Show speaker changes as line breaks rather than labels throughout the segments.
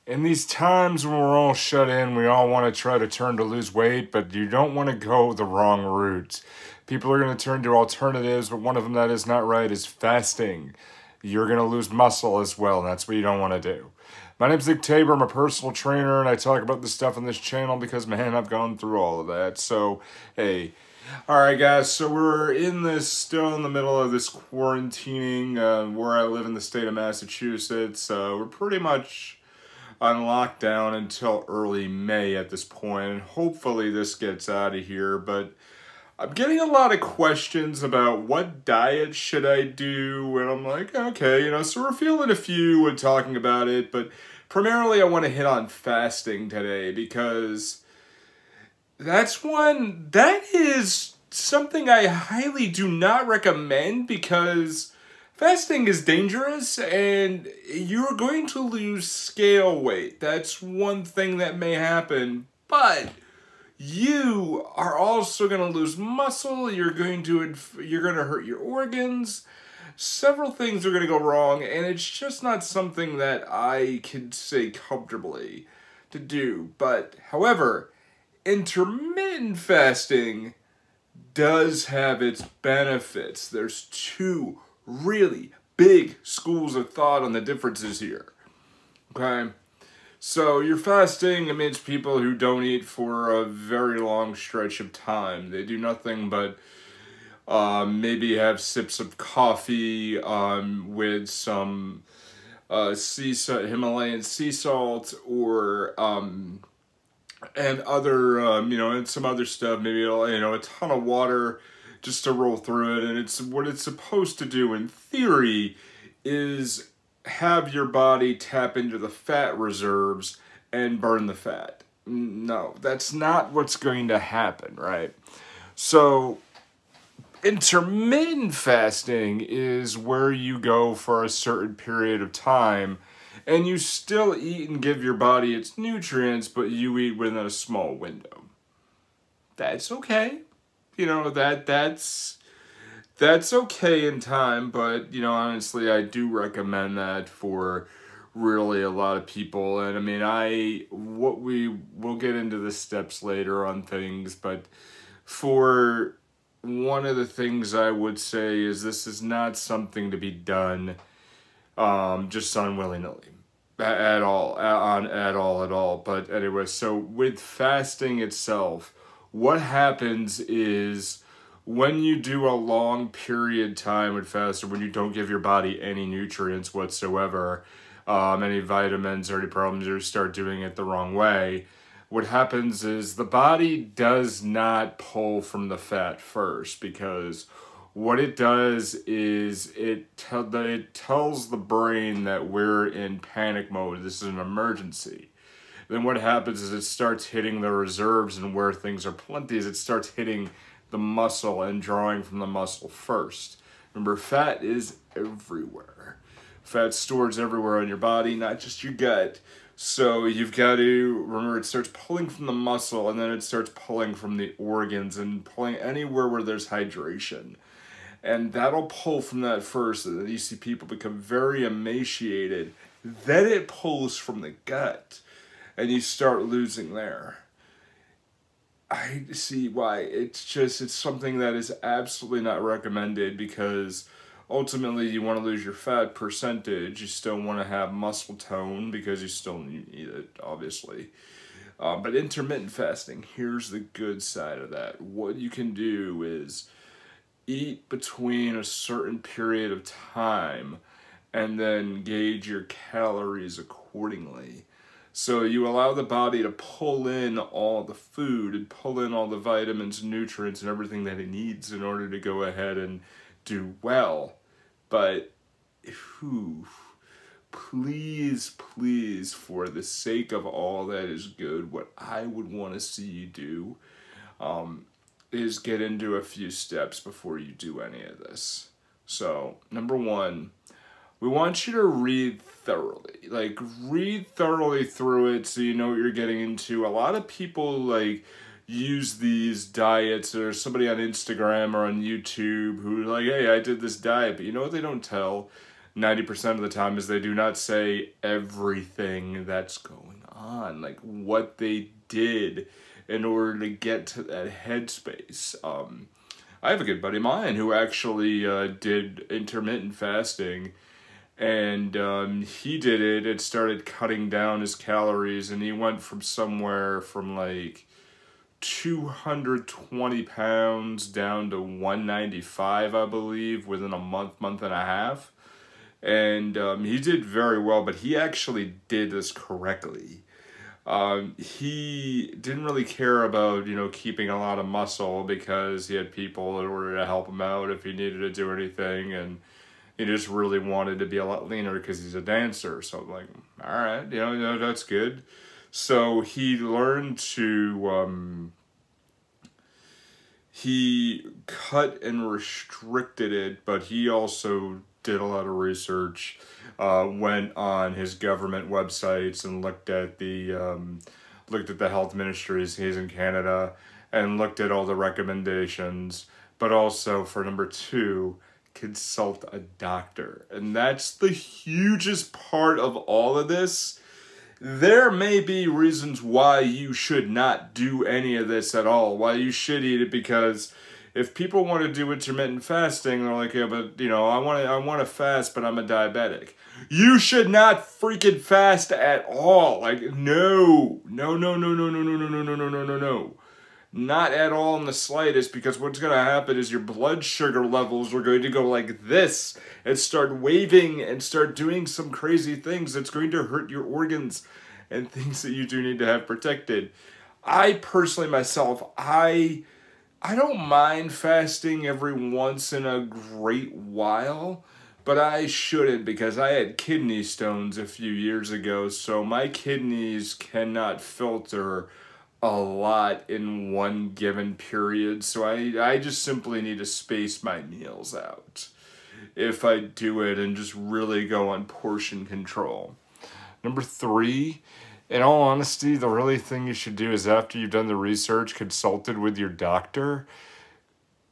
In these times when we're all shut in, we all want to try to turn to lose weight, but you don't want to go the wrong route. People are going to turn to alternatives, but one of them that is not right is fasting. You're going to lose muscle as well, and that's what you don't want to do. My name's Nick Tabor. I'm a personal trainer, and I talk about this stuff on this channel because, man, I've gone through all of that. So, hey. Alright guys, so we're still in the middle of this quarantining where I live in the state of Massachusetts. We're pretty much on lockdown until early May at this point, and hopefully this gets out of here, but I'm getting a lot of questions about what diet should I do, and I'm like, okay, so we're feeling a few and talking about it, but primarily I want to hit on fasting today because that is something I highly do not recommend because fasting is dangerous and you're going to lose scale weight. That's one thing that may happen, but you are also going to lose muscle. You're going to hurt your organs. Several things are going to go wrong, and it's just not something that I could say comfortably to do. But however, intermittent fasting does have its benefits. There's two really big schools of thought on the differences here. Okay? So you're fasting amidst people who don't eat for a very long stretch of time. They do nothing but maybe have sips of coffee with some Himalayan sea salt or and other, and some other stuff, maybe, a ton of water just to roll through it. And what it's supposed to do in theory is have your body tap into the fat reserves and burn the fat. No, that's not what's going to happen, right? So intermittent fasting is where you go for a certain period of time and you still eat and give your body its nutrients, but you eat within a small window. That's okay. That's okay in time, but, honestly, I do recommend that for really a lot of people. And, we'll get into the steps later on things, but for one of the things I would say is this is not something to be done just on willy-nilly. At all. But anyway, so with fasting itself, what happens is when you do a long period time with fast, or when you don't give your body any nutrients whatsoever, any vitamins or any problems, or start doing it the wrong way, what happens is the body does not pull from the fat first, because what it does is it tells the brain that we're in panic mode. This is an emergency. Then what happens is it starts hitting the reserves, and where things are plenty is it starts hitting the muscle and drawing from the muscle first. Remember, fat is everywhere. Fat's stored everywhere in your body, not just your gut. So you've got to remember, it starts pulling from the muscle, and then it starts pulling from the organs and pulling anywhere where there's hydration. And that'll pull from that first, and then you see people become very emaciated. Then it pulls from the gut, and you start losing there. I see why. It's something that is absolutely not recommended, because ultimately you want to lose your fat percentage. You still want to have muscle tone because you still need it, obviously. But intermittent fasting, here's the good side of that. What you can do is eat between a certain period of time and then gauge your calories accordingly. So you allow the body to pull in all the food and pull in all the vitamins, nutrients, and everything that it needs in order to go ahead and do well. But please, for the sake of all that is good, what I would want to see you do is get into a few steps before you do any of this. So, number one, we want you to read thoroughly. Read thoroughly through it so you know what you're getting into. A lot of people, use these diets, or somebody on Instagram or on YouTube who hey, I did this diet, but you know what they don't tell? 90% of the time is they do not say everything that's going on, like what they did in order to get to that headspace. I have a good buddy of mine who actually did intermittent fasting, and he did it. It started cutting down his calories, and he went from somewhere from like 220 pounds down to 195, I believe, within a month and a half. And he did very well, but he actually did this correctly. He didn't really care about, you know, keeping a lot of muscle because he had people in order to help him out if he needed to do anything, and he just really wanted to be a lot leaner because he's a dancer. So I'm like, all right, you know, that's good. So he learned to, he cut and restricted it, but he also did a lot of research, went on his government websites and looked at the health ministries. He's in Canada, and looked at all the recommendations, but also for number 2, consult a doctor. And that's the hugest part of all of this. There may be reasons why you should not do any of this at all, why you should eat it, because if people want to do intermittent fasting, they're like, yeah, but, you know, I want to fast, but I'm a diabetic. You should not freaking fast at all. Like, no. Not at all in the slightest, because what's going to happen is your blood sugar levels are going to go like this and start waving and start doing some crazy things that's going to hurt your organs and things that you do need to have protected. I personally, myself, I don't mind fasting every once in a great while, but I shouldn't, because I had kidney stones a few years ago, so my kidneys cannot filter a lot in one given period, so I just simply need to space my meals out if I do it and just really go on portion control. Number 3, in all honesty, the really thing you should do is, after you've done the research, consulted with your doctor,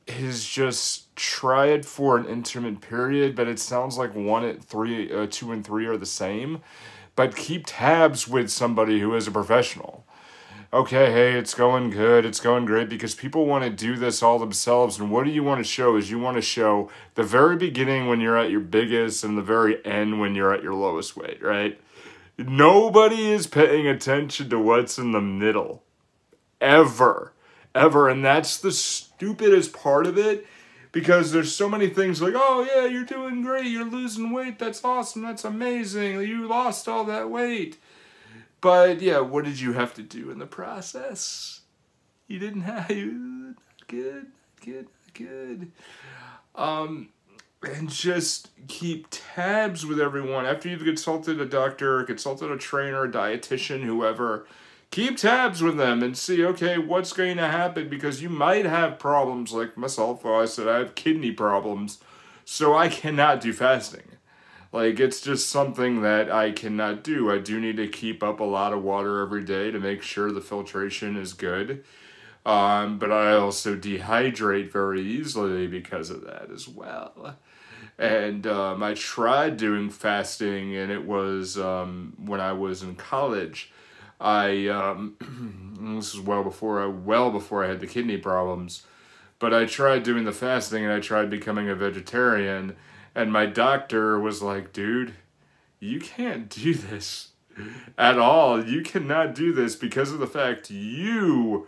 is just try it for an intermittent period. But it sounds like 2 and 3 are the same, but keep tabs with somebody who is a professional. Okay, hey, it's going good, it's going great, because people want to do this all themselves. And what do you want to show is, you want to show the very beginning when you're at your biggest and the very end when you're at your lowest weight, right? Nobody is paying attention to what's in the middle. Ever. And that's the stupidest part of it, because there's so many things like, oh yeah, you're doing great, you're losing weight, that's awesome, that's amazing, you lost all that weight. But yeah, what did you have to do in the process? You didn't have, not good. And just keep tabs with everyone. After you've consulted a doctor, consulted a trainer, a dietitian, whoever, keep tabs with them and see, okay, what's going to happen, because you might have problems like myself. Well, I said I have kidney problems, so I cannot do fasting. Like, it's just something that I cannot do. I do need to keep up a lot of water every day to make sure the filtration is good. But I also dehydrate very easily because of that as well. And I tried doing fasting, and it was when I was in college. This is well before I had the kidney problems. But I tried doing the fasting, and I tried becoming a vegetarian. And my doctor was like, dude, you can't do this at all. You cannot do this because of the fact you're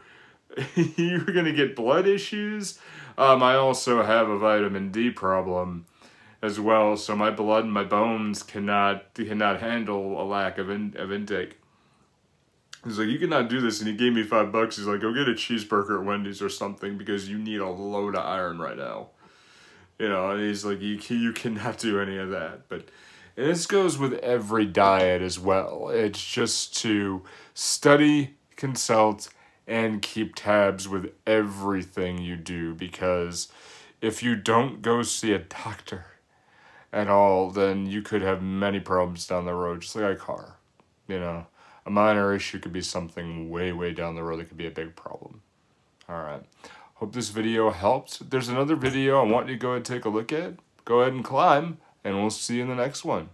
going to get blood issues. I also have a vitamin D problem as well, so my blood and my bones cannot handle a lack of intake. He's like, you cannot do this, and he gave me $5. He's like, go get a cheeseburger at Wendy's or something, because you need a load of iron right now. You know, and he's like, you cannot do any of that. But and this goes with every diet as well. It's just to study, consult, and keep tabs with everything you do, because if you don't go see a doctor at all, then you could have many problems down the road, just like a car. You know, a minor issue could be something way down the road that could be a big problem. All right. Hope this video helped. There's another video I want you to go ahead and take a look at. Go ahead and climb, and we'll see you in the next one.